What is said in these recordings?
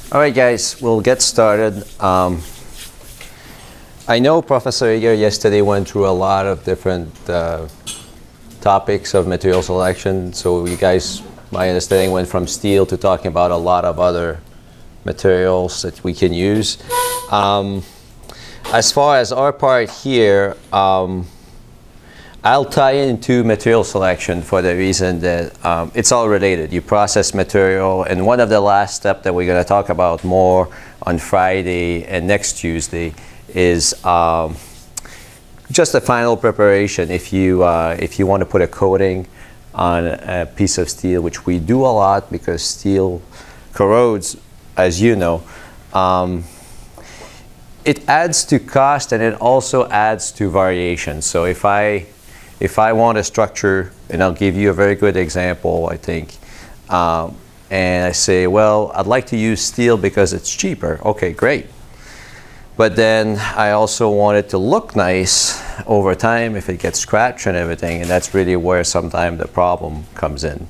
All right, guys, we'll get started. I know Professor Eger yesterday went through a lot of different topics of material selection. So you guys, my understanding, went from steel to talking about a lot of other materials that we can use. As far as our part here, I'll tie into material selection for the reason that it's all related. You process material, and one of the last steps that we're going to talk about more on Friday and next Tuesday is just the final preparation. If you want to put a coating on a piece of steel, which we do a lot because steel corrodes, as you know, it adds to cost and it also adds to variation. So if I want a structure, and I'll give you a very good example, I think, and I say, well, I'd like to use steel because it's cheaper. Okay, great. But then I also want it to look nice over time if it gets scratched and everything, and that's really where sometimes the problem comes in.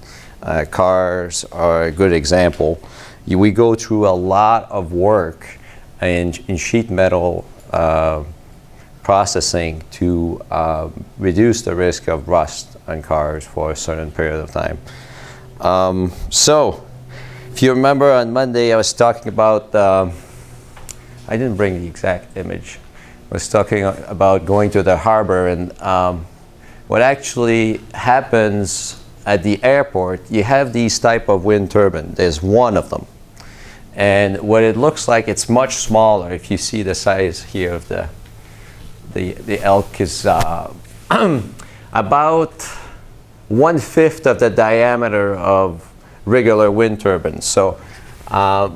Cars are a good example. We go through a lot of work in sheet metal processing to reduce the risk of rust on cars for a certain period of time. So, if you remember on Monday, I was talking about, I didn't bring the exact image. I was talking about going to the harbor, and what actually happens at the airport, you have these type of wind turbine. There's one of them. And what it looks like, it's much smaller. If you see the size here of the elk is about 1/5 of the diameter of regular wind turbines. So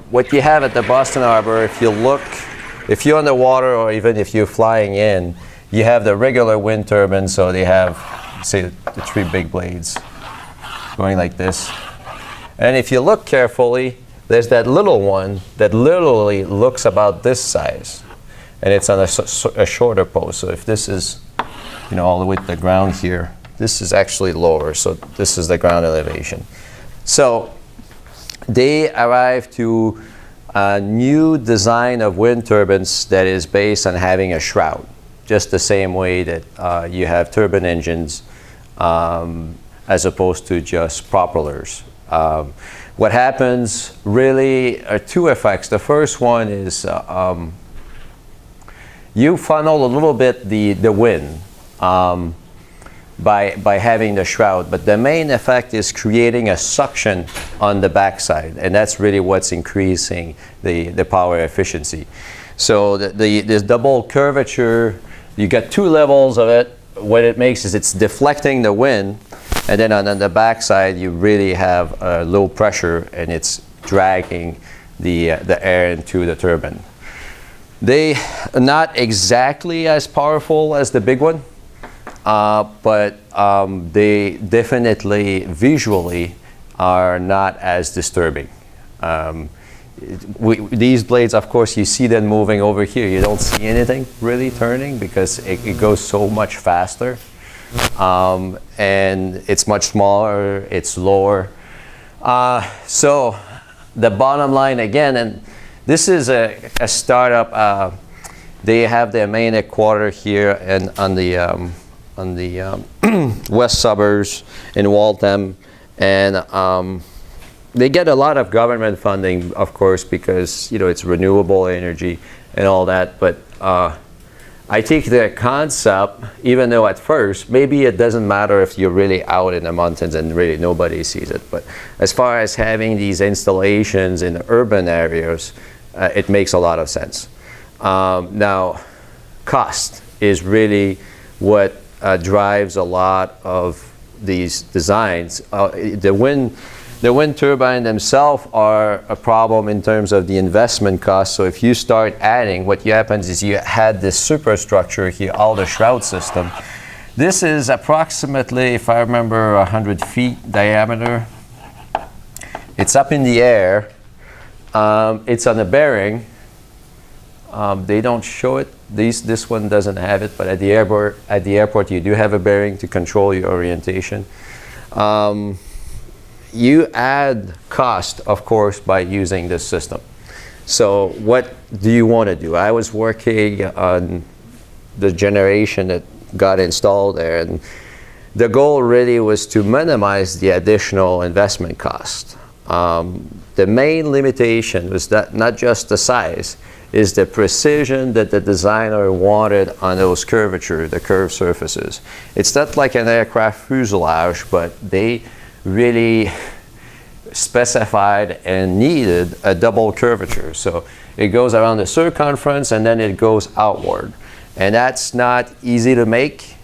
what you have at the Boston Harbor, if you're on the water or even if you're flying in, you have the regular wind turbine. So they have, say, the 3 big blades going like this. And if you look carefully, there's that little one that literally looks about this size. And it's on a shorter post. So if this is, all the way to the ground here, this is actually lower. So this is the ground elevation. So they arrived to a new design of wind turbines that is based on having a shroud, just the same way that you have turbine engines as opposed to just propellers. What happens really are 2 effects. The first one is you funnel a little bit the wind by having the shroud, but the main effect is creating a suction on the backside, and that's really what's increasing the power efficiency. So this double curvature, you get 2 levels of it. What it makes is it's deflecting the wind, and then on the backside you really have low pressure, and it's dragging the air into the turbine. They are not exactly as powerful as the big one, but they definitely visually are not as disturbing. These blades, of course, you see them moving over here. You don't see anything really turning because it goes so much faster. And it's much smaller, it's lower. So the bottom line again, and this is a startup. They have their main headquarters here and on the west suburbs in Waltham, and they get a lot of government funding, of course, because it's renewable energy and all that. But I think the concept, even though at first maybe it doesn't matter if you're really out in the mountains and really nobody sees it, but as far as having these installations in urban areas, it makes a lot of sense. Now, cost is really what drives a lot of these designs. The wind turbine themselves are a problem in terms of the investment cost. So if you start adding, what happens is you had this superstructure here, all the shroud system. This is approximately, if I remember, 100 feet diameter. It's up in the air. It's on a bearing. They don't show it. This one doesn't have it, but at the airport you do have a bearing to control your orientation. You add cost, of course, by using this system. So what do you want to do? I was working on the generation that got installed there, and the goal really was to minimize the additional investment cost. The main limitation was that not just the size, is the precision that the designer wanted on those curvature, the curved surfaces. It's not like an aircraft fuselage, but they really specified and needed a double curvature. So it goes around the circumference and then it goes outward. And that's not easy to make.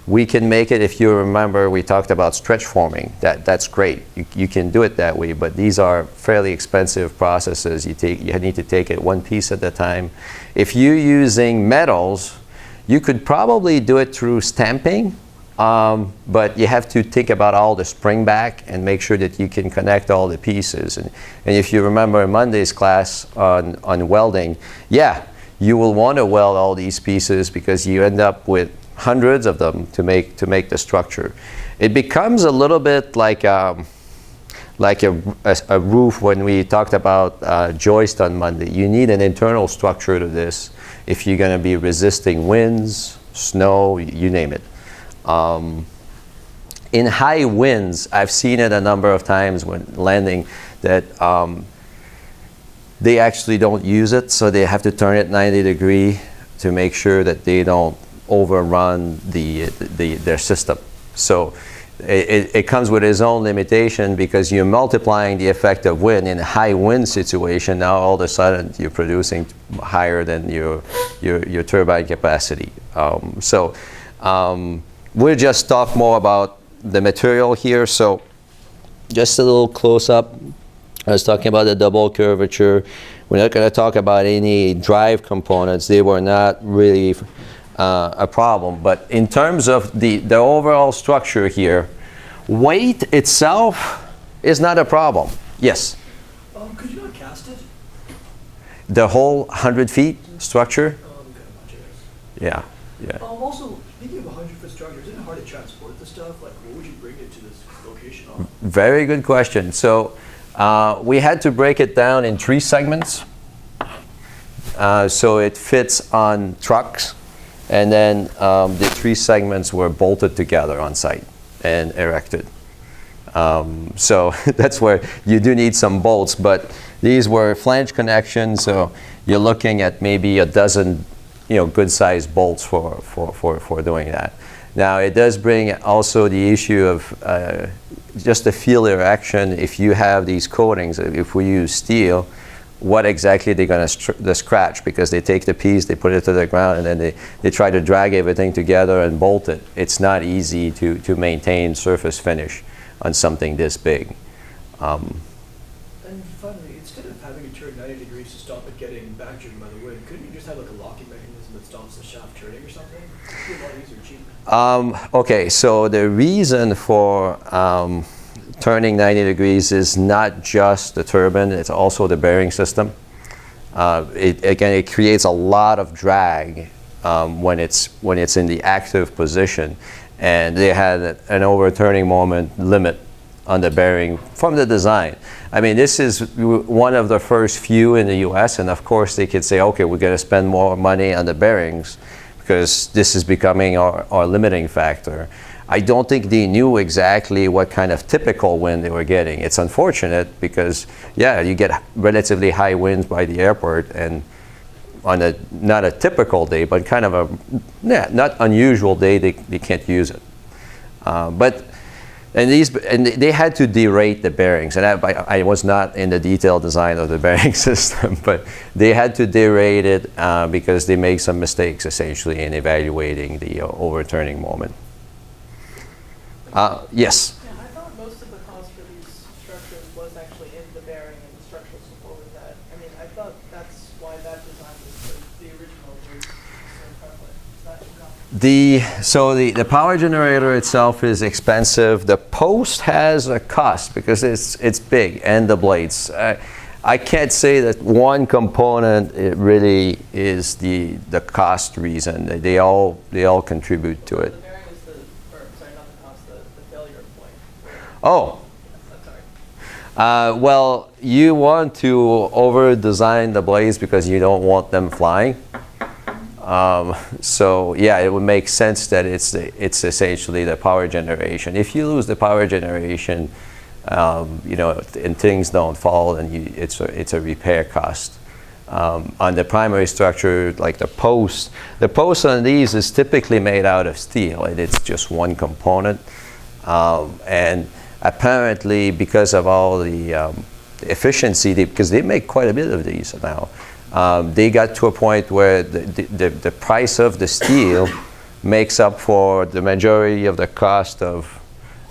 We can make it, if you remember, we talked about stretch forming. That's great. You can do it that way, but these are fairly expensive processes. You need to take it one piece at a time. If you're using metals, you could probably do it through stamping, but you have to think about all the spring back and make sure that you can connect all the pieces. And if you remember Monday's class on welding, yeah, you will want to weld all these pieces because you end up with hundreds of them to make the structure. It becomes a little bit like a roof when we talked about joist on Monday. You need an internal structure to this if you're going to be resisting winds, snow, you name it. In high winds, I've seen it a number of times when landing that they actually don't use it, so they have to turn it 90 degrees to make sure that they don't overrun their system. So it comes with its own limitation because you're multiplying the effect of wind in a high wind situation. Now all of a sudden you're producing higher than your turbine capacity. We'll just talk more about the material here. So just a little close up. I was talking about the double curvature. We're not going to talk about any drive components. They were not really a problem, but in terms of the overall structure here, weight itself is not a problem. Yes? Could you not cast it? The whole 100 feet structure? Yeah. Also, speaking of a 100-foot structure, isn't it hard to transport the stuff? Like, what would you bring it to this location on? Very good question. So we had to break it down in 3 segments. So it fits on trucks. And then the 3 segments were bolted together on site and erected. So that's where you do need some bolts, but these were flange connections, so you're looking at maybe a dozen, good-sized bolts for doing that. Now it does bring also the issue of just the field erection. If you have these coatings, if we use steel, what exactly they're going to scratch, because they take the piece, they put it to the ground, and then they try to drag everything together and bolt it. It's not easy to maintain surface finish on something this big. And finally, instead of having it turn 90 degrees to stop it getting back driven by the wind, couldn't you just have like a locking mechanism that stops the shaft turning or something? It'd be a lot easier, cheaper. Okay, so the reason for turning 90 degrees is not just the turbine, it's also the bearing system. It creates a lot of drag when it's in the active position, and they had an overturning moment limit on the bearing from the design. I mean, this is one of the first few in the US, and of course they could say, okay, we're going to spend more money on the bearings because this is becoming our limiting factor. I don't think they knew exactly what kind of typical wind they were getting. It's unfortunate because, yeah, you get relatively high winds by the airport, and on not a typical day, but kind of a not unusual day, they can't use it. And they had to derate the bearings, and I was not in the detailed design of the bearing system, but they had to derate it because they made some mistakes essentially in evaluating the overturning moment. Yes? Yeah, I thought most of the cost for these structures was actually in the bearing and the structural support with that. I mean, I thought that's why that design was the original was so prevalent. So the power generator itself is expensive. The post has a cost because it's big, and the blades. I can't say that one component it really is the cost reason. They all contribute to it. The bearing is the, or sorry, not the cost, the failure point. Oh. Well, you want to over-design the blades because you don't want them flying. So yeah, it would make sense that it's essentially the power generation. If you lose the power generation, and things don't fall, then it's a repair cost. On the primary structure, like the post on these is typically made out of steel, and it's just one component. And apparently, because of all the efficiency, because they make quite a bit of these now, they got to a point where the price of the steel makes up for the majority of the cost of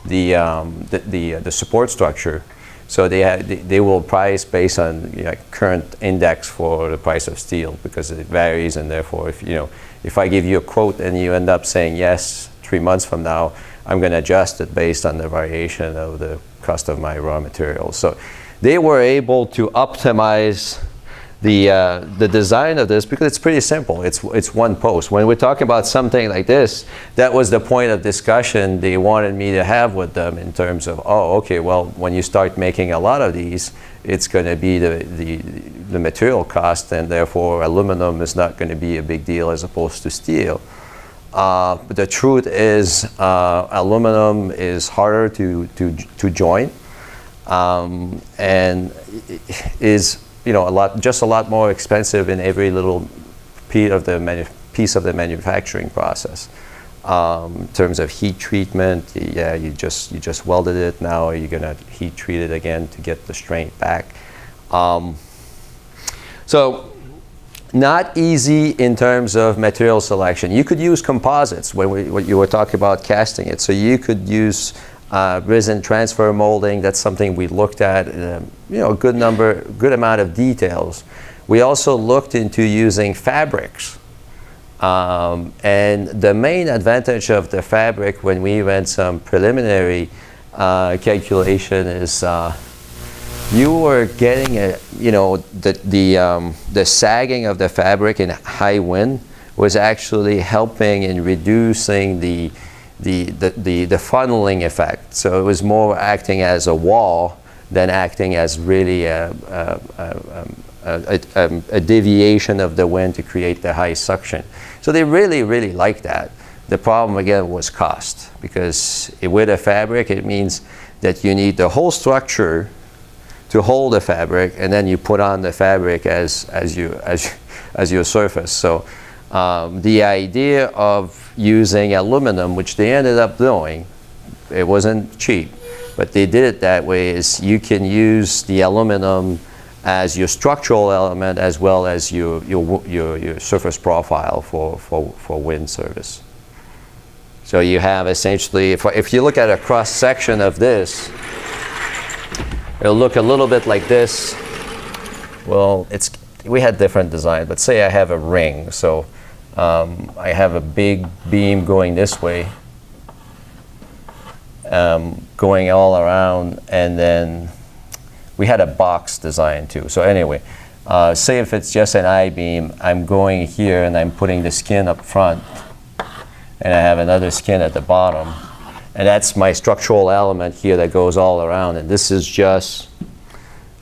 the support structure. So they will price based on current index for the price of steel, because it varies, and therefore if I give you a quote and you end up saying yes 3 months from now, I'm going to adjust it based on the variation of the cost of my raw materials. So they were able to optimize the design of this because it's pretty simple. It's one post. When we're talking about something like this, that was the point of discussion they wanted me to have with them, in terms of, oh, okay, well, when you start making a lot of these, it's going to be the material cost, and therefore aluminum is not going to be a big deal as opposed to steel. But the truth is, aluminum is harder to join, and is a lot more expensive in every little piece of the manufacturing process. In terms of heat treatment, yeah, you just welded it. Now you're gonna heat treat it again to get the strength back. So not easy in terms of material selection. You could use composites when you were talking about casting it. So you could use resin transfer molding. That's something we looked at. A good amount of details. We also looked into using fabrics. And the main advantage of the fabric, when we ran some preliminary calculation, is you were getting the sagging of the fabric in high wind was actually helping in reducing the funneling effect. So it was more acting as a wall than acting as really a deviation of the wind to create the high suction. So they really, really liked that. The problem, again, was cost, because with a fabric, it means that you need the whole structure to hold the fabric, and then you put on the fabric as your surface. So the idea of using aluminum, which they ended up doing, it wasn't cheap, but they did it that way, is you can use the aluminum as your structural element as well as your surface profile for wind service. So you have essentially, if you look at a cross section of this, it'll look a little bit like this. Well, we had different design, but say I have a ring. So I have a big beam going this way, going all around, and then we had a box design too. So anyway, say if it's just an I-beam, I'm going here and I'm putting the skin up front, and I have another skin at the bottom, and that's my structural element here that goes all around, and this is just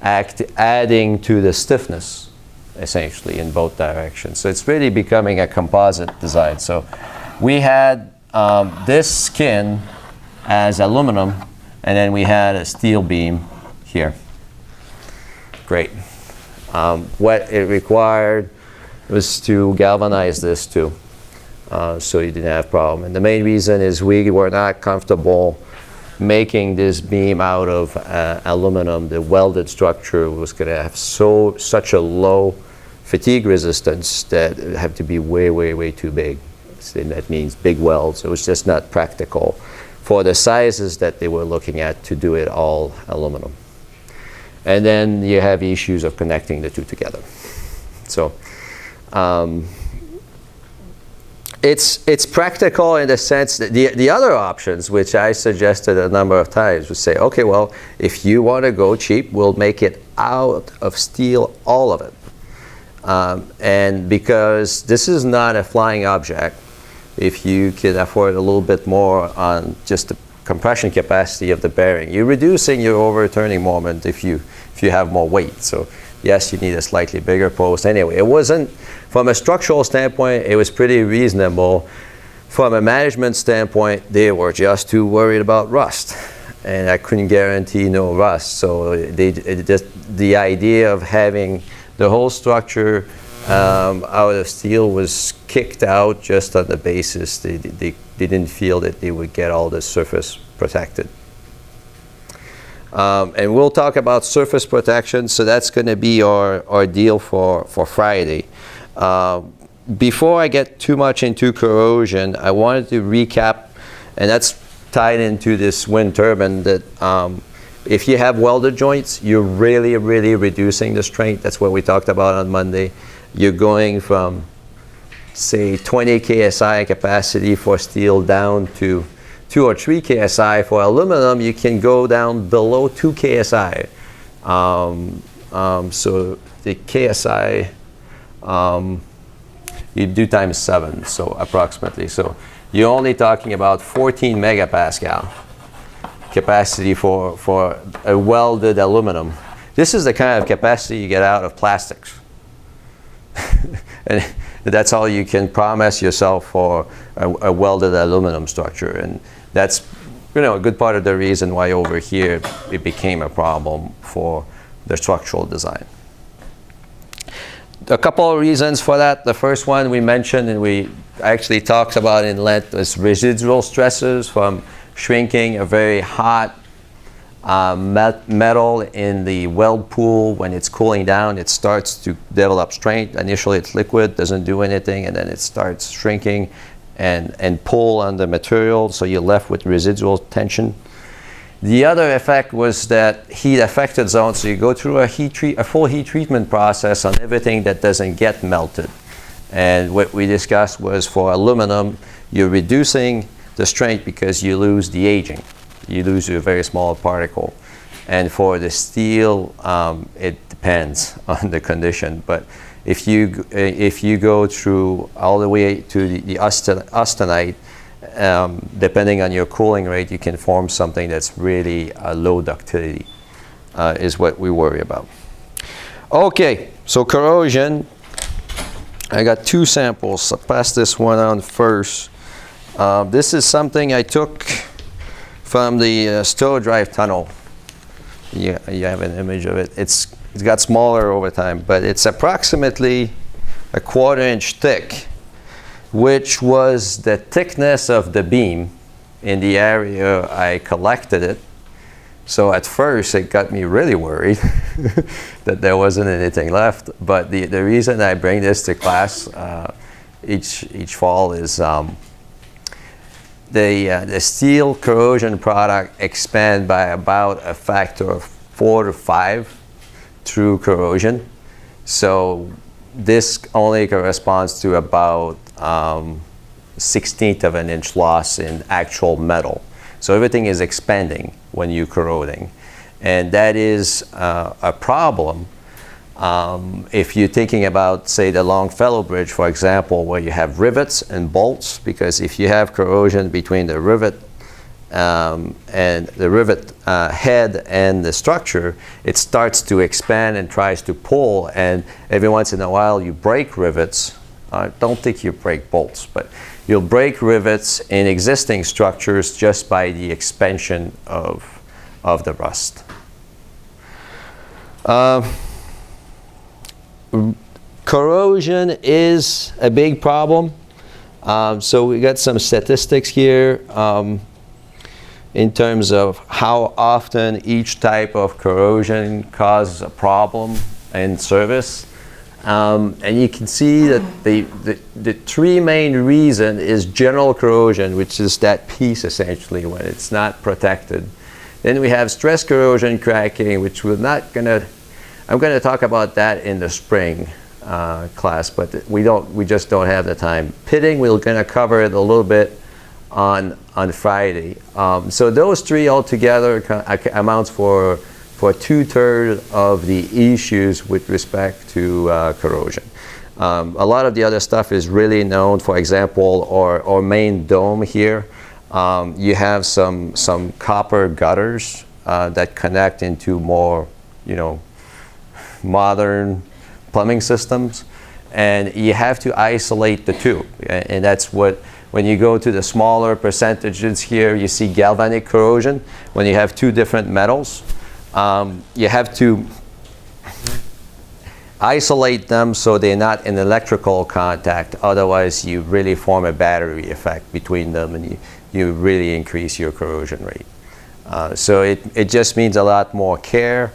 adding to the stiffness, essentially, in both directions. So it's really becoming a composite design. So we had this skin as aluminum, and then we had a steel beam here. Great. What it required was to galvanize this too, so you didn't have problem. And the main reason is we were not comfortable making this beam out of aluminum. The welded structure was going to have such a low fatigue resistance that it would have to be way, way, way too big. So that means big welds. It was just not practical for the sizes that they were looking at to do it all aluminum. And then you have issues of connecting the two together. So it's practical in the sense that the other options, which I suggested a number of times, would say, okay, well, if you want to go cheap, we'll make it out of steel, all of it. And because this is not a flying object, if you can afford a little bit more on just compression capacity of the bearing. You're reducing your overturning moment if you have more weight. So yes, you need a slightly bigger post. Anyway, it wasn't, from a structural standpoint, it was pretty reasonable. From a management standpoint, they were just too worried about rust, and I couldn't guarantee no rust. So the idea of having the whole structure out of steel was kicked out just on the basis they didn't feel that they would get all the surface protected. And we'll talk about surface protection, so that's going to be our deal for Friday. Before I get too much into corrosion, I wanted to recap, and that's tied into this wind turbine, that if you have welded joints, you're really, really reducing the strength. That's what we talked about on Monday. You're going from, say, 20 KSI capacity for steel down to 2 or 3 KSI. For aluminum, you can go down below 2 KSI. So the KSI, you do times 7, so approximately. So you're only talking about 14 megapascal capacity for a welded aluminum. This is the kind of capacity you get out of plastics. And that's all you can promise yourself for a welded aluminum structure. And that's, a good part of the reason why over here it became a problem for the structural design. A couple of reasons for that. The first one we mentioned, and we actually talked about in length, is residual stresses from shrinking a very hot metal in the weld pool. When it's cooling down, it starts to develop strength. Initially it's liquid, doesn't do anything, and then it starts shrinking and pull on the material, so you're left with residual tension. The other effect was that heat affected zone, so you go through a full heat treatment process on everything that doesn't get melted. And what we discussed was, for aluminum, you're reducing the strength because you lose the aging. You lose your very small particle. And for the steel, it depends on the condition. But if you go through all the way to the austenite, depending on your cooling rate, you can form something that's really low ductility, is what we worry about. Okay, so corrosion. I got 2 samples. I'll pass this one on first. This is something I took from the Stowe Drive tunnel. You have an image of it. It's got smaller over time, but it's approximately a 1/4 inch thick, which was the thickness of the beam in the area I collected it. So at first it got me really worried that there wasn't anything left. But the reason I bring this to class each fall is the steel corrosion product expand by about a factor of 4 to 5 through corrosion. So this only corresponds to about 1/16 of an inch loss in actual metal. So everything is expanding when you're corroding. And that is a problem if you're thinking about, say, the Longfellow Bridge, for example, where you have rivets and bolts, because if you have corrosion between the rivet and the rivet head and the structure, it starts to expand and tries to pull, and every once in a while you break rivets. I don't think you break bolts, but you'll break rivets in existing structures just by the expansion of the rust. Corrosion is a big problem. So we got some statistics here in terms of how often each type of corrosion causes a problem in service. And you can see that the 3 main reasons is general corrosion, which is that piece essentially when it's not protected. Then we have stress corrosion cracking, which I'm going to talk about that in the spring class, but we just don't have the time. Pitting, we're going to cover it a little bit on Friday. So those 3 altogether amounts for 2/3 of the issues with respect to corrosion. A lot of the other stuff is really known. For example, our main dome here, You have some copper gutters that connect into more, modern plumbing systems, and you have to isolate the two. And that's what, when you go to the smaller percentages here, you see galvanic corrosion. When you have two different metals, you have to isolate them so they're not in electrical contact. Otherwise, you really form a battery effect between them, and you really increase your corrosion rate. So it just means a lot more care,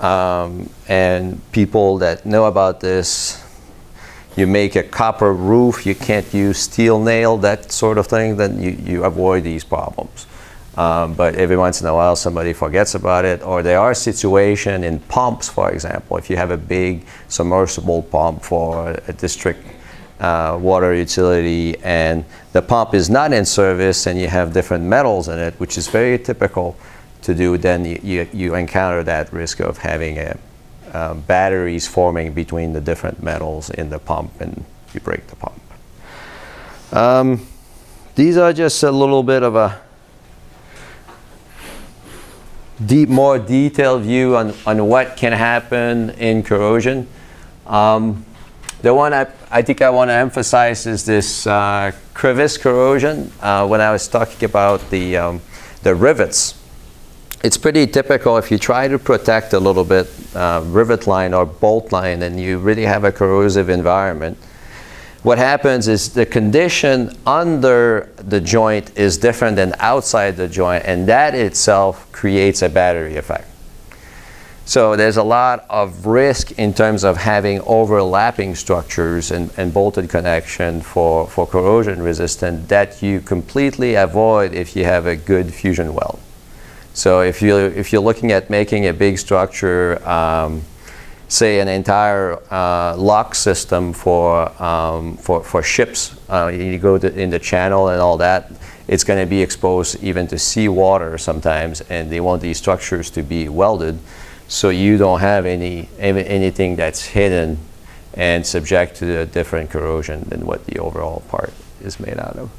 and people that know about this, you make a copper roof, you can't use steel nail, that sort of thing, then you avoid these problems. But every once in a while somebody forgets about it, or there are situations in pumps, for example, if you have a big submersible pump for a district water utility and the pump is not in service and you have different metals in it, which is very typical to do, then you encounter that risk of having batteries forming between the different metals in the pump, and you break the pump. These are just a little bit of a more detailed view on what can happen in corrosion. The one I think I want to emphasize is this crevice corrosion. When I was talking about the rivets, it's pretty typical if you try to protect a little bit rivet line or bolt line and you really have a corrosive environment. What happens is the condition under the joint is different than outside the joint, and that itself creates a battery effect. So there's a lot of risk in terms of having overlapping structures and bolted connection for corrosion resistant that you completely avoid if you have a good fusion weld. So if you're looking at making a big structure, say an entire lock system for ships, you go in the channel and all that, it's going to be exposed even to seawater sometimes, and they want these structures to be welded so you don't have anything that's hidden and subject to a different corrosion than what the overall part is made out of.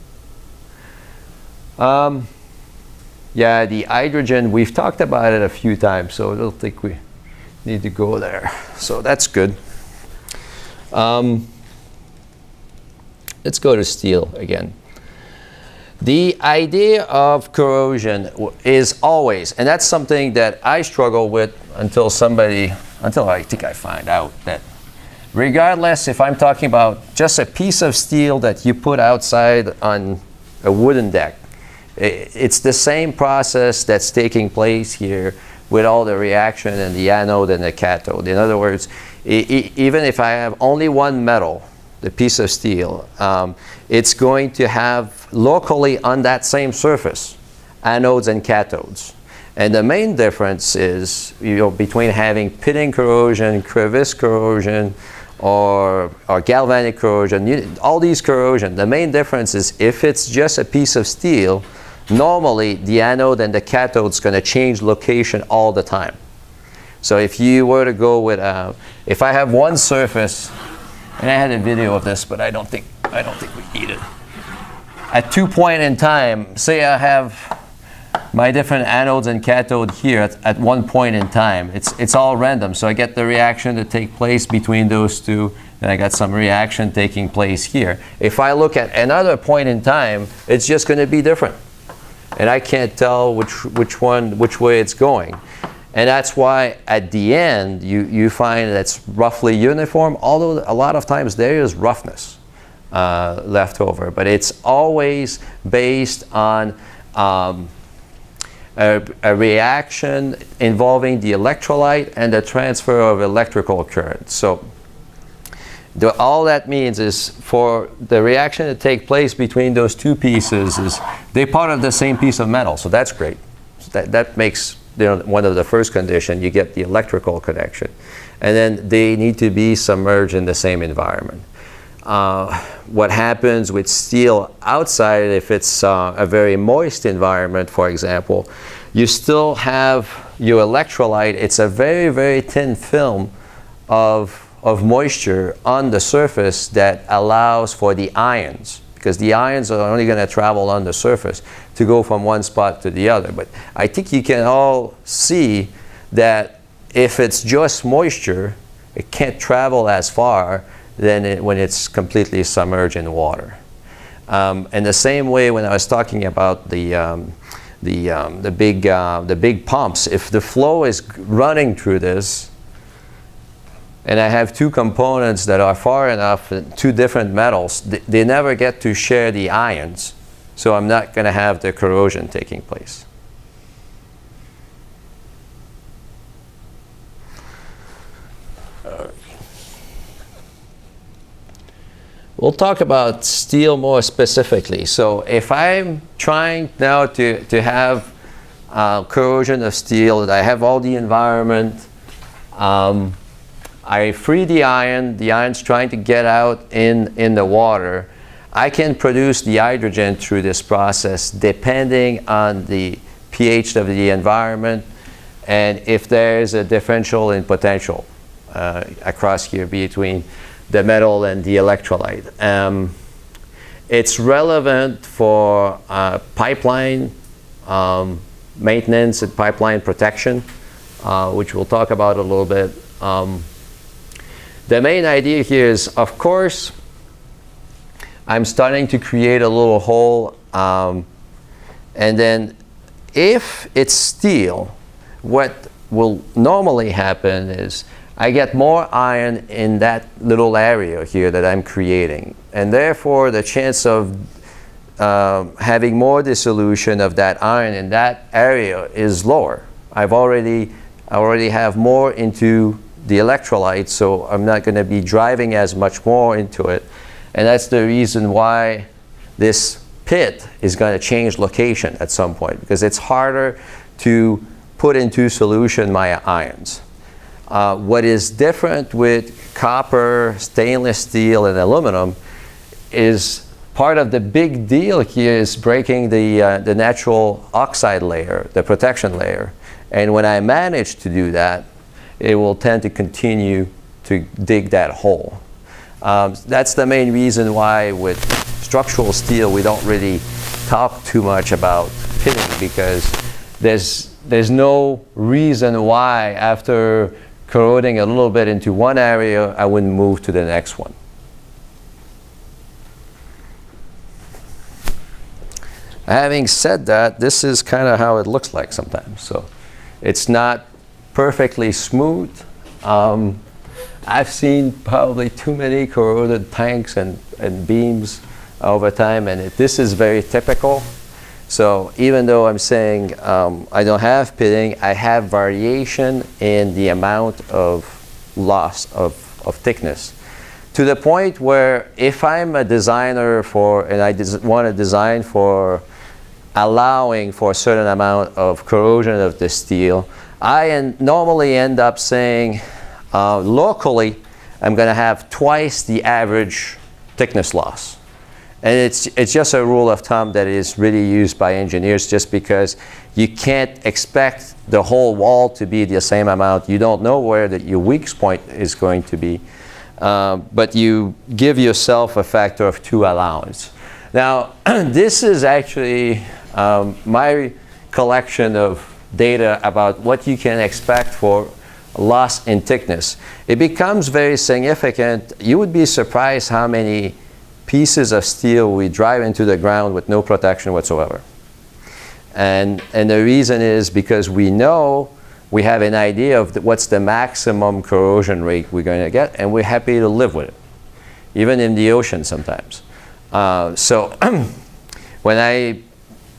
Yeah, the hydrogen, we've talked about it a few times, so I don't think we need to go there. So that's good. Let's go to steel again. The idea of corrosion is always, and that's something that I struggle with until I think I find out that regardless if I'm talking about just a piece of steel that you put outside on a wooden deck, it's the same process that's taking place here with all the reaction and the anode and the cathode. In other words, even if I have only one metal, the piece of steel, it's going to have locally on that same surface anodes and cathodes. And the main difference is between having pitting corrosion, crevice corrosion, or galvanic corrosion, all these corrosion. The main difference is if it's just a piece of steel, normally the anode and the cathode is going to change location all the time. So if you were to go with, if I have one surface, and I had a video of this, but I don't think we need it. At 2 points in time, say I have my different anodes and cathode here at 1 point in time. It's all random, so I get the reaction to take place between those two, and I got some reaction taking place here. If I look at another point in time, it's just going to be different, and I can't tell which way it's going. And that's why at the end you find that's roughly uniform, although a lot of times there is roughness left over. But it's always based on a reaction involving the electrolyte and the transfer of electrical current. So all that means is for the reaction to take place between those two pieces is they're part of the same piece of metal. So that's great. So that makes one of the first conditions, you get the electrical connection. And then they need to be submerged in the same environment. What happens with steel outside, if it's a very moist environment, for example, you still have your electrolyte. It's a very, very thin film of moisture on the surface that allows for the ions. because the ions are only going to travel on the surface to go from one spot to the other. But I think you can all see that if it's just moisture, it can't travel as far than when it's completely submerged in water. And the same way when I was talking about the big pumps, if the flow is running through this, and I have two components that are far enough, two different metals, they never get to share the ions, so I'm not going to have the corrosion taking place. We'll talk about steel more specifically. So if I'm trying now to have corrosion of steel, that I have all the environment, I free the ion's trying to get out in the water, I can produce the hydrogen through this process depending on the pH of the environment and if there's a differential in potential across here between the metal and the electrolyte. It's relevant for pipeline maintenance and pipeline protection, which we'll talk about a little bit. The main idea here is, of course, I'm starting to create a little hole, and then if it's steel, what will normally happen is I get more iron in that little area here that I'm creating, and therefore the chance of having more dissolution of that iron in that area is lower. I already have more into the electrolyte, so I'm not going to be driving as much more into it, and that's the reason why this pit is going to change location at some point, because it's harder to put into solution my ions. What is different with copper, stainless steel, and aluminum is part of the big deal here is breaking the natural oxide layer, the protection layer. And when I manage to do that, it will tend to continue to dig that hole. That's the main reason why with structural steel we don't really talk too much about pitting, because there's no reason why after corroding a little bit into one area I wouldn't move to the next one. Having said that, this is kind of how it looks like sometimes. So it's not perfectly smooth. I've seen probably too many corroded tanks and beams over time, and this is very typical. So even though I'm saying I don't have pitting, I have variation in the amount of loss of thickness, to the point where if I'm a designer and I want to design for allowing for a certain amount of corrosion of the steel, I normally end up saying locally I'm going to have twice the average thickness loss. And it's just a rule of thumb that is really used by engineers, just because you can't expect the whole wall to be the same amount. You don't know where your weak point is going to be, but you give yourself a factor of 2 allowance. Now, this is actually my collection of data about what you can expect for loss in thickness. It becomes very significant. You would be surprised how many pieces of steel we drive into the ground with no protection whatsoever. And the reason is because we know, we have an idea of what's the maximum corrosion rate we're going to get, and we're happy to live with it, even in the ocean sometimes. So when I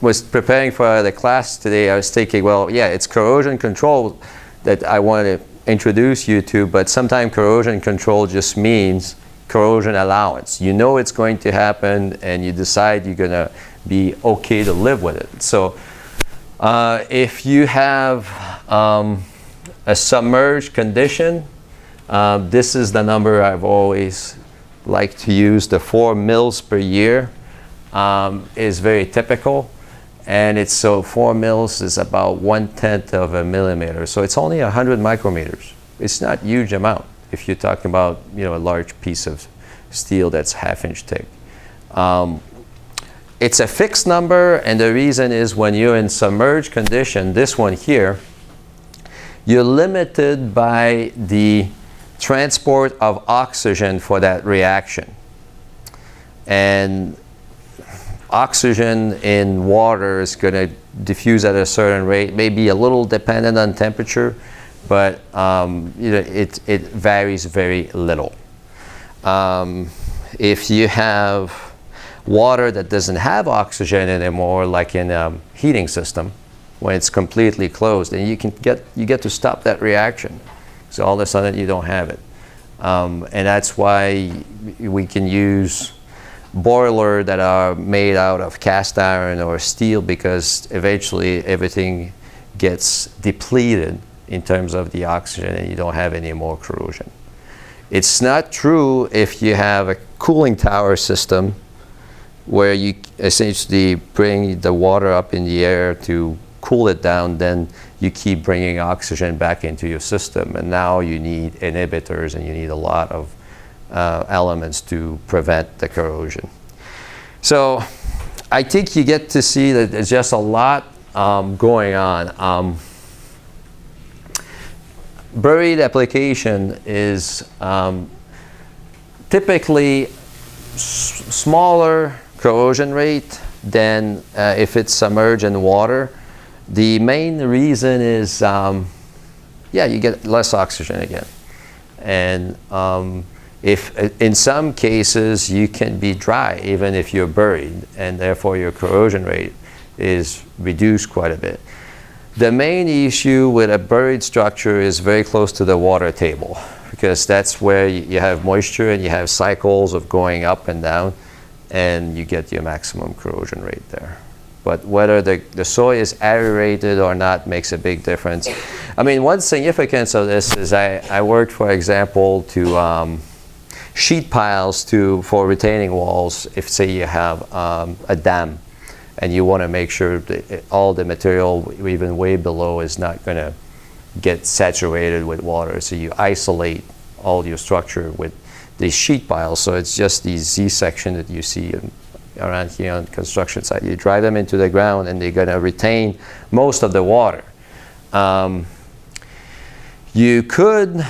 was preparing for the class today, I was thinking, well, yeah, it's corrosion control that I want to introduce you to, but sometimes corrosion control just means corrosion allowance. You know it's going to happen, and you decide you're going to be okay to live with it. So if you have a submerged condition, this is the number I've always liked to use. The 4 mils per year is very typical, and it's so 4 mils is about 1/10 of a millimeter. So it's only 100 micrometers. It's not a huge amount if you're talking about a large piece of steel that's 1/2 inch thick. it's a fixed number, and the reason is when you're in submerged condition, this one here, you're limited by the transport of oxygen for that reaction. And oxygen in water is going to diffuse at a certain rate, maybe a little dependent on temperature, but it varies very little. If you have water that doesn't have oxygen anymore, like in a heating system, when it's completely closed, then you get to stop that reaction. So all of a sudden you don't have it, and that's why we can use boilers that are made out of cast iron or steel, because eventually everything gets depleted in terms of the oxygen and you don't have any more corrosion. It's not true if you have a cooling tower system where you essentially bring the water up in the air to cool it down, then you keep bringing oxygen back into your system, and now you need inhibitors and you need a lot of elements to prevent the corrosion. So I think you get to see that there's just a lot going on. Buried application is typically smaller corrosion rate than if it's submerged in water. The main reason is, you get less oxygen again. And if in some cases you can be dry even if you're buried, and therefore your corrosion rate is reduced quite a bit. The main issue with a buried structure is very close to the water table, because that's where you have moisture and you have cycles of going up and down, and you get your maximum corrosion rate there. But whether the soil is aerated or not makes a big difference. I mean, one significance of this is I worked, for example, to sheet piles for retaining walls. If, say, you have a dam and you want to make sure that all the material, even way below, is not going to get saturated with water. So you isolate all your structure with these sheet piles. So it's just these Z-section that you see around here on construction site. You drive them into the ground and they're going to retain most of the water. You could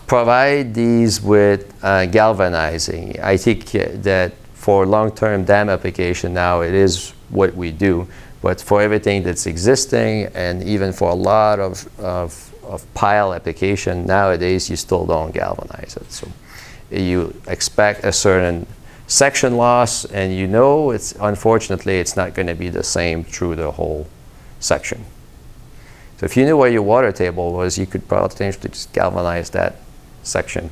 provide these with galvanizing. I think that for long-term dam application now, it is what we do. But for everything that's existing, and even for a lot of pile application nowadays, you still don't galvanize it. So you expect a certain section loss, and unfortunately it's not going to be the same through the whole section. So if you knew where your water table was, you could potentially just galvanize that section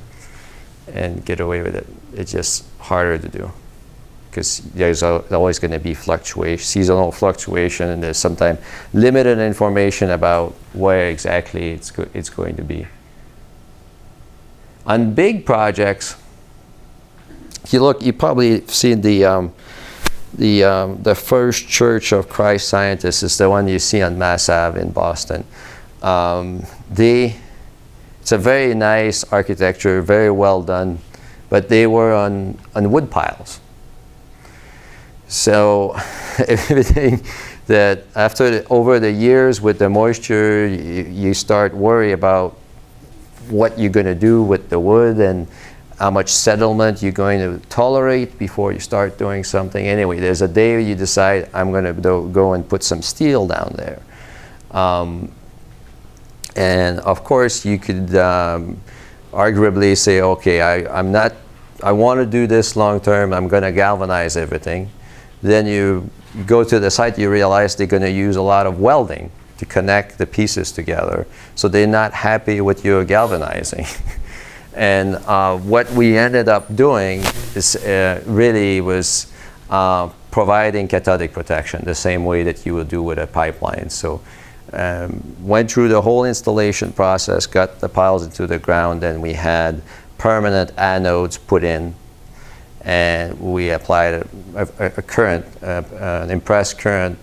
and get away with it. It's just harder to do, because there's always going to be seasonal fluctuation, and there's sometimes limited information about where exactly it's going to be. On big projects, if you look, you probably seen the First Church of Christ Scientists is the one you see on Mass Ave in Boston. It's a very nice architecture, very well done, but they were on wood piles. So everything that over the years with the moisture, you start worry about what you're going to do with the wood and how much settlement you're going to tolerate before you start doing something. Anyway, there's a day you decide, I'm going to go and put some steel down there. And of course, you could arguably say, okay, I want to do this long term, I'm going to galvanize everything. Then you go to the site, you realize they're going to use a lot of welding to connect the pieces together. So they're not happy with your galvanizing. And what we ended up doing is really was providing cathodic protection the same way that you would do with a pipeline. So went through the whole installation process, got the piles into the ground, and we had permanent anodes put in, and we applied a current, an impressed current,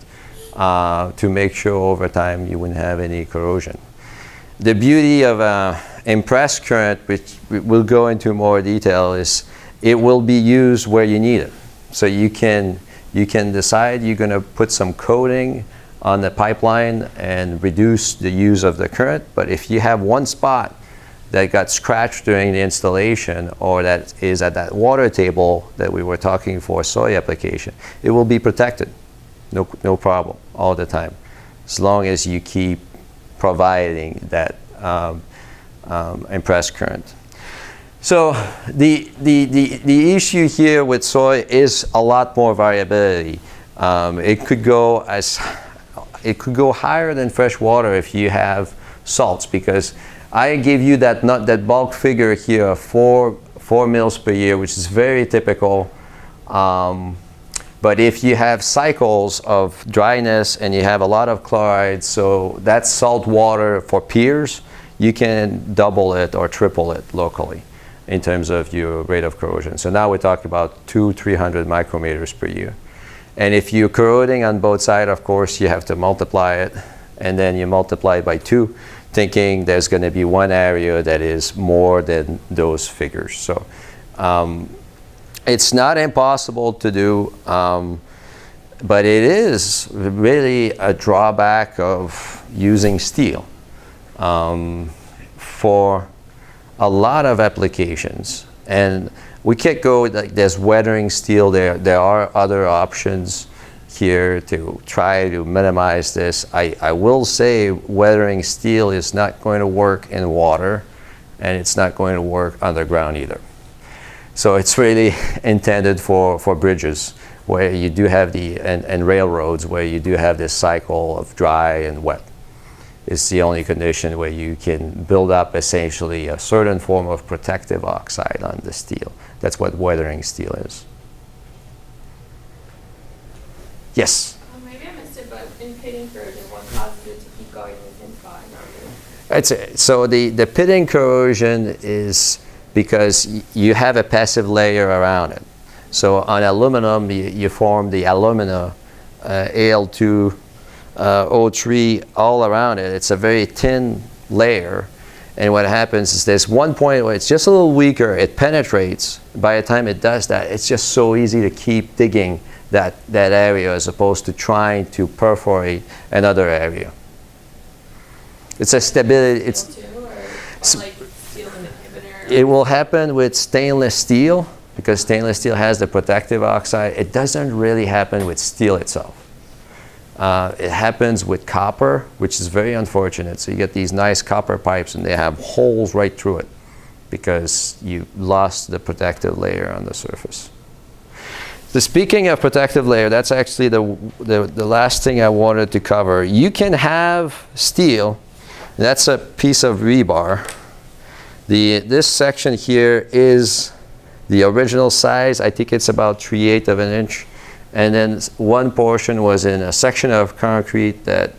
to make sure over time you wouldn't have any corrosion. The beauty of impressed current, which we'll go into more detail, is it will be used where you need it. So you can You can decide you're going to put some coating on the pipeline and reduce the use of the current. But if you have one spot that got scratched during the installation, or that is at that water table that we were talking for soy application, it will be protected. No problem all the time, as long as you keep providing that impressed current. So the issue here with soy is a lot more variability. It could go higher than fresh water if you have salts, because I give you that bulk figure here of 4 mils per year, which is very typical. But if you have cycles of dryness and you have a lot of chloride, so that's salt water for piers, you can double it or triple it locally in terms of your rate of corrosion. So now we're talking about 200-300 micrometers per year. And if you're corroding on both sides, of course, you have to multiply it, and then you multiply it by 2, thinking there's going to be one area that is more than those figures. So it's not impossible to do, but it is really a drawback of using steel for a lot of applications. And we can't go like there's weathering steel. There are other options here to try to minimize this. I will say weathering steel is not going to work in water, and it's not going to work underground either. So it's really intended for bridges where you do have and railroads where you do have this cycle of dry and wet. It's the only condition where you can build up essentially a certain form of protective oxide on the steel. That's what weathering steel is. Yes? Maybe I missed it, but in pitting corrosion, what causes it to keep going in the same spot? So the pitting corrosion is because you have a passive layer around it. So on aluminum, you form the alumina Al2, O3 all around it. It's a very thin layer. And what happens is there's one point where it's just a little weaker, it penetrates. By the time it does that, it's just so easy to keep digging that area as opposed to trying to perforate another area. It's a stability. It will happen with stainless steel because stainless steel has the protective oxide. It doesn't really happen with steel itself. It happens with copper, which is very unfortunate. So you get these nice copper pipes and they have holes right through it because you lost the protective layer on the surface. So speaking of protective layer, that's actually the last thing I wanted to cover. You can have steel. That's a piece of rebar. This section here is the original size. I think it's about 3/8 of an inch. And then one portion was in a section of concrete that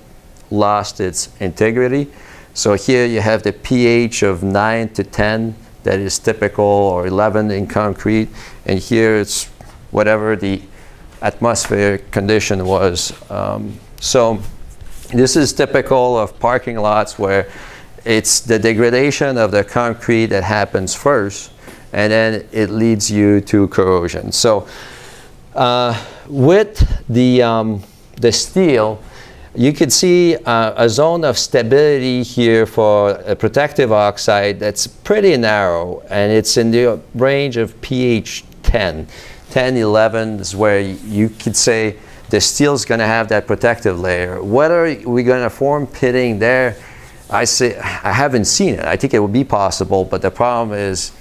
lost its integrity. So here you have the pH of 9 to 10 that is typical, or 11 in concrete. And here it's whatever the atmospheric condition was. So this is typical of parking lots where it's the degradation of the concrete that happens first, and then it leads you to corrosion. So with the steel, you can see a zone of stability here for a protective oxide that's pretty narrow, and it's in the range of pH 10. 10, 11 is where you could say the steel is going to have that protective layer. Whether we're going to form pitting there, I haven't seen it. I think it would be possible, but the problem is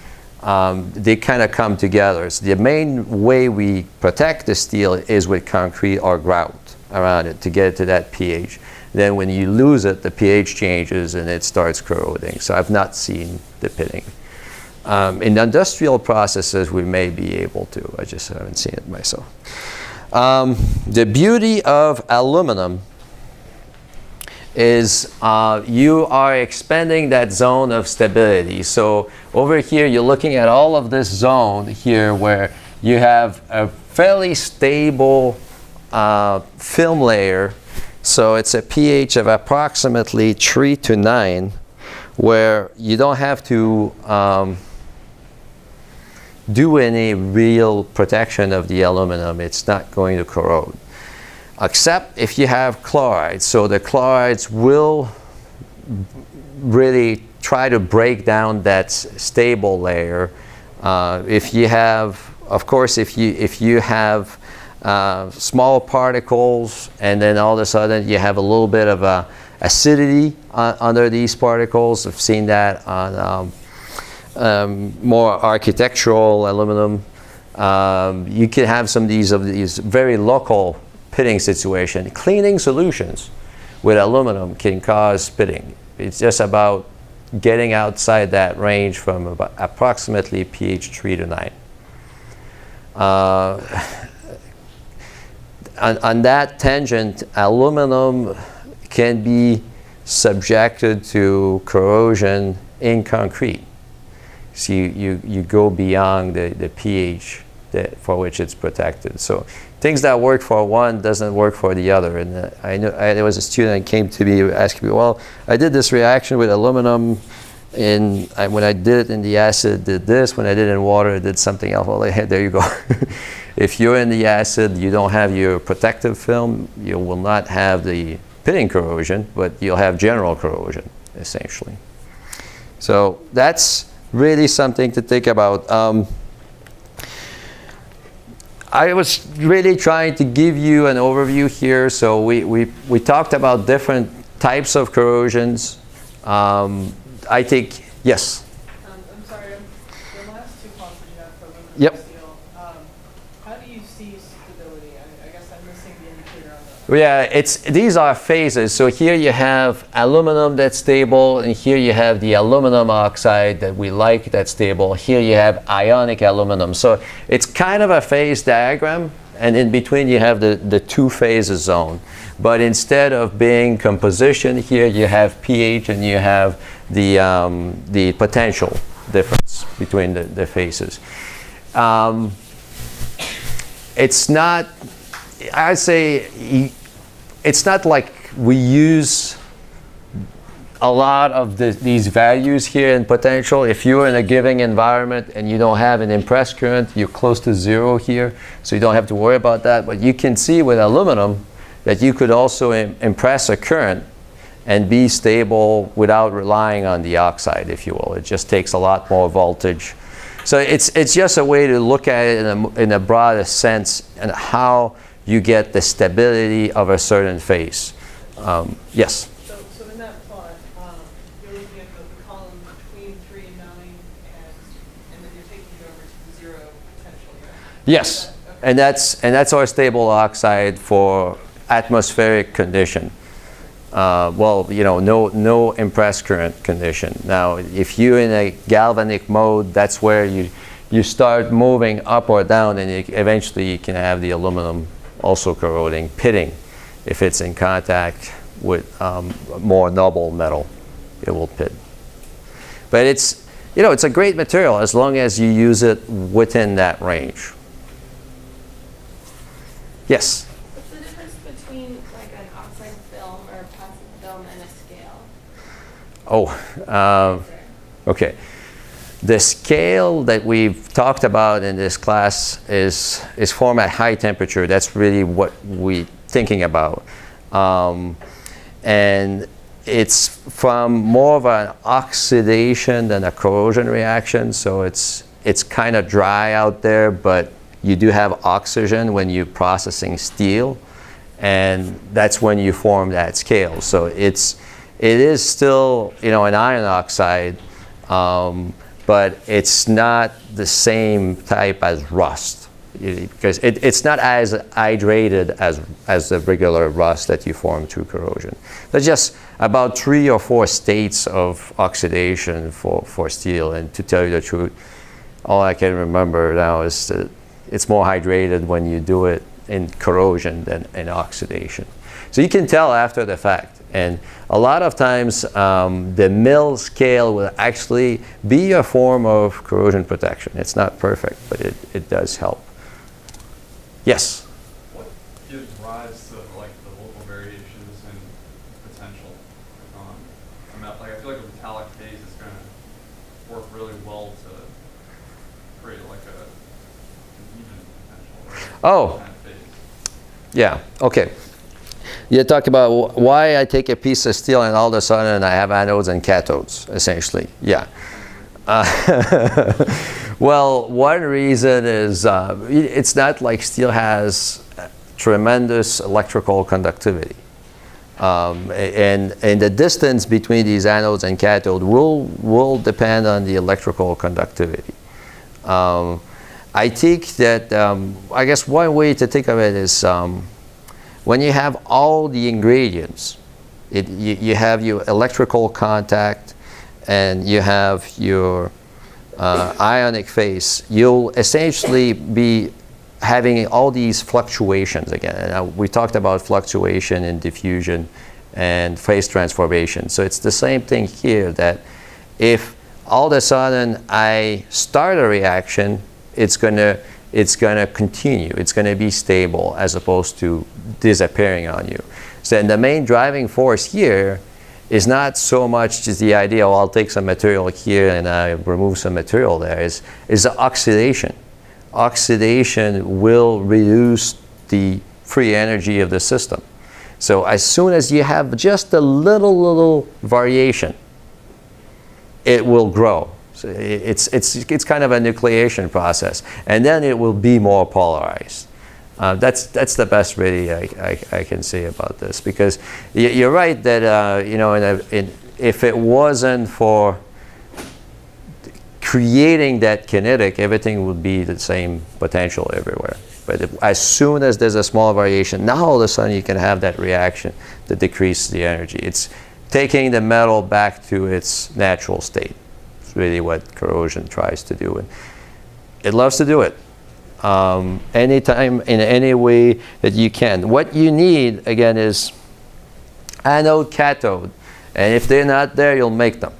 they kind of come together. So the main way we protect the steel is with concrete or grout around it to get it to that pH. Then when you lose it, the pH changes and it starts corroding. So I've not seen the pitting. In industrial processes, we may be able to. I just haven't seen it myself. The beauty of aluminum is you are expanding that zone of stability. So over here, you're looking at all of this zone here where you have a fairly stable film layer. So it's a pH of approximately 3 to 9, where you don't have to do any real protection of the aluminum. It's not going to corrode. Except if you have chlorides. So the chlorides will really try to break down that stable layer. If you have, of course, if you have small particles and then all of a sudden you have a little bit of acidity under these particles. I've seen that on more architectural aluminum. You can have some of these very local pitting situation. Cleaning solutions with aluminum can cause pitting. It's just about getting outside that range from about approximately pH 3 to 9. On that tangent, aluminum can be subjected to corrosion in concrete. So you go beyond the pH for which it's protected. So things that work for one doesn't work for the other. And there was a student that came to me asking me, well, I did this reaction with aluminum when I did it in the acid, did this. When I did it in water, it did something else. Well, there you go. If you're in the acid, you don't have your protective film, you will not have the pitting corrosion, but you'll have general corrosion, essentially. So that's really something to think about. I was really trying to give you an overview here. So we talked about different types of corrosions. I think, yes? I'm sorry, the last two columns you have for aluminum Yep. and steel, how do you see stability? I guess I'm missing the indicator on the. Yeah, these are phases. So here you have aluminum that's stable, and here you have the aluminum oxide that we like that's stable. Here you have ionic aluminum. So it's kind of a phase diagram, and in between you have the two phases zone. But instead of being composition, here you have pH and you have the potential difference between the phases. It's not, I'd say, it's not like we use a lot of these values here in potential. If you're in a given environment and you don't have an impressed current, you're close to zero here, so you don't have to worry about that. But you can see with aluminum that you could also impress a current and be stable without relying on the oxide, if you will. It just takes a lot more voltage. So it's just a way to look at it in a broader sense and how you get the stability of a certain phase. Yes? So in that plot, you're looking at the column between 3 and 9, and then you're taking it over to the zero potential, right? Yes, Okay. and that's our stable oxide for atmospheric condition. Well, you know, no impressed current condition. Now, if you're in a galvanic mode, that's where you start moving up or down, and eventually you can have the aluminum also corroding, pitting. If it's in contact with more noble metal, it will pit. But it's a great material as long as you use it within that range. Yes? What's the difference between like an oxide film or a passive film and a scale? Oh, okay. The scale that we've talked about in this class is formed at high temperature. That's really what we're thinking about. And it's from more of an oxidation than a corrosion reaction. So it's kind of dry out there, but you do have oxygen when you're processing steel, and that's when you form that scale. So it is still, an iron oxide, but it's not the same type as rust, because it's not as hydrated as the regular rust that you form through corrosion. There's just about 3 or 4 states of oxidation for steel, and to tell you the truth, all I can remember now is that it's more hydrated when you do it in corrosion than in oxidation. So you can tell after the fact. And a lot of times the mill scale will actually be a form of corrosion protection. It's not perfect, but it does help. Yes? What gives rise to like the local variations in potential? I feel like a metallic phase is going to work really well to create like an even potential. Right? Oh. Kind of phase. Yeah, okay. You talk about why I take a piece of steel and all of a sudden I have anodes and cathodes, essentially. Yeah. Well, one reason is it's not like steel has tremendous electrical conductivity. And the distance between these anodes and cathode will depend on the electrical conductivity. I think that, I guess one way to think of it is when you have all the ingredients, you have your electrical contact and you have your ionic phase, you'll essentially be having all these fluctuations again. And we talked about fluctuation in diffusion and phase transformation. So it's the same thing here, that if all of a sudden I start a reaction, it's gonna continue. It's gonna be stable as opposed to disappearing on you. So then the main driving force here is not so much just the idea, oh, I'll take some material here and I remove some material there, is the oxidation. Oxidation will reduce the free energy of the system. So as soon as you have just a little variation, it will grow. So it's kind of a nucleation process, and then it will be more polarized. That's the best really I can say about this, because you're right that you know, if it wasn't for creating that kinetic, everything would be the same potential everywhere. But as soon as there's a small variation, now all of a sudden you can have that reaction that decreases the energy. It's taking the metal back to its natural state. It's really what corrosion tries to do. And it loves to do it. Anytime, in any way that you can. What you need, again, is anode, cathode. And if they're not there, you'll make them.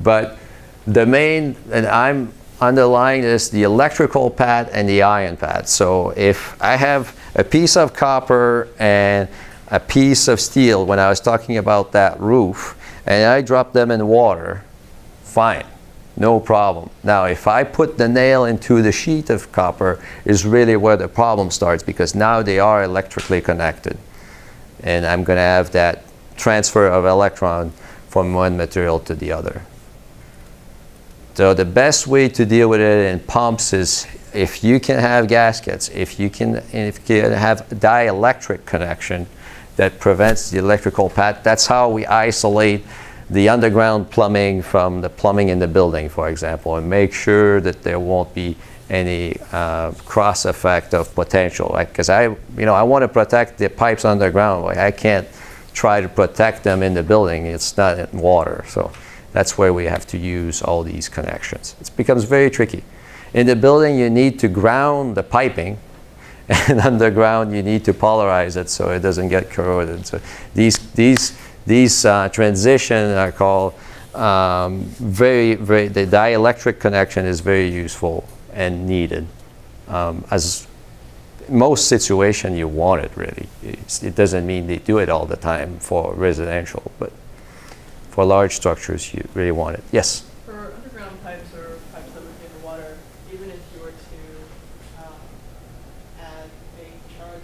But the main, and I'm underlying this, the electrical pad and the ion pad. So if I have a piece of copper and a piece of steel, when I was talking about that roof, and I drop them in water, fine, no problem. Now, if I put the nail into the sheet of copper, is really where the problem starts, because now they are electrically connected. And I'm going to have that transfer of electron from one material to the other. So the best way to deal with it in pumps is if you can have gaskets, if you can have dielectric connection that prevents the electrical pad. That's how we isolate the underground plumbing from the plumbing in the building, for example, and make sure that there won't be any cross effect of potential. Because I want to protect the pipes underground. Like, I can't try to protect them in the building. It's not in water. So that's where we have to use all these connections. It becomes very tricky. In the building, you need to ground the piping, and underground, you need to polarize it so it doesn't get corroded. So these transitions are called the dielectric connection is very useful and needed. As most situation, you want it really. It doesn't mean they do it all the time for residential, but for large structures, you really want it. Yes? For underground pipes or pipes that would be in the water, even if you were to add a charge,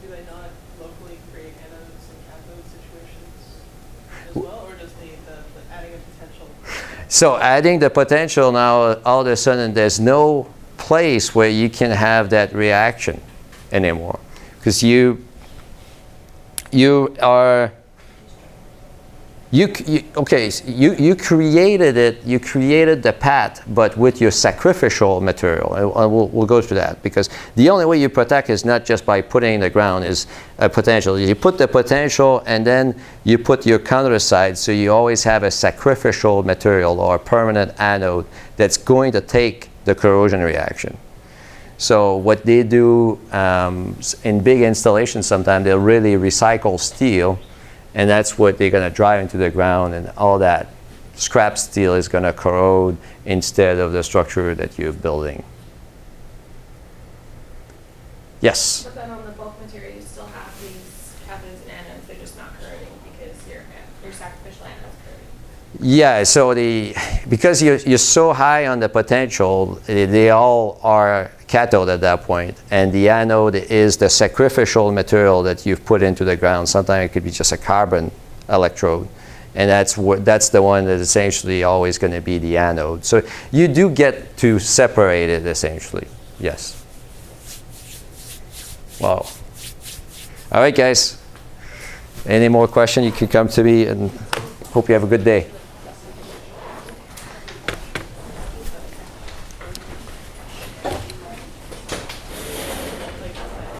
do they not locally create anodes and cathode situations as well, or does the adding a potential? So adding the potential now, all of a sudden, there's no place where you can have that reaction anymore, because you created it. You created the path, but with your sacrificial material, and we'll go through that, because the only way you protect is not just by putting in the ground is a potential. You put the potential, and then you put your counter side, so you always have a sacrificial material or a permanent anode that's going to take the corrosion reaction. So what they do in big installations, sometimes they'll really recycle steel. And that's what they're going to drive into the ground, and all that scrap steel is going to corrode instead of the structure that you're building. Yes? But then on the bulk material, you still have these cathodes and anodes. They're just not corroding because your sacrificial anodes corroding. Yeah, so because you're so high on the potential, they all are cathode at that point, and the anode is the sacrificial material that you've put into the ground. Sometimes it could be just a carbon electrode, and that's the one that essentially always going to be the anode. So you do get to separate it essentially. Yes. Wow. All right, guys. Any more questions? You can come to me, and hope you have a good day.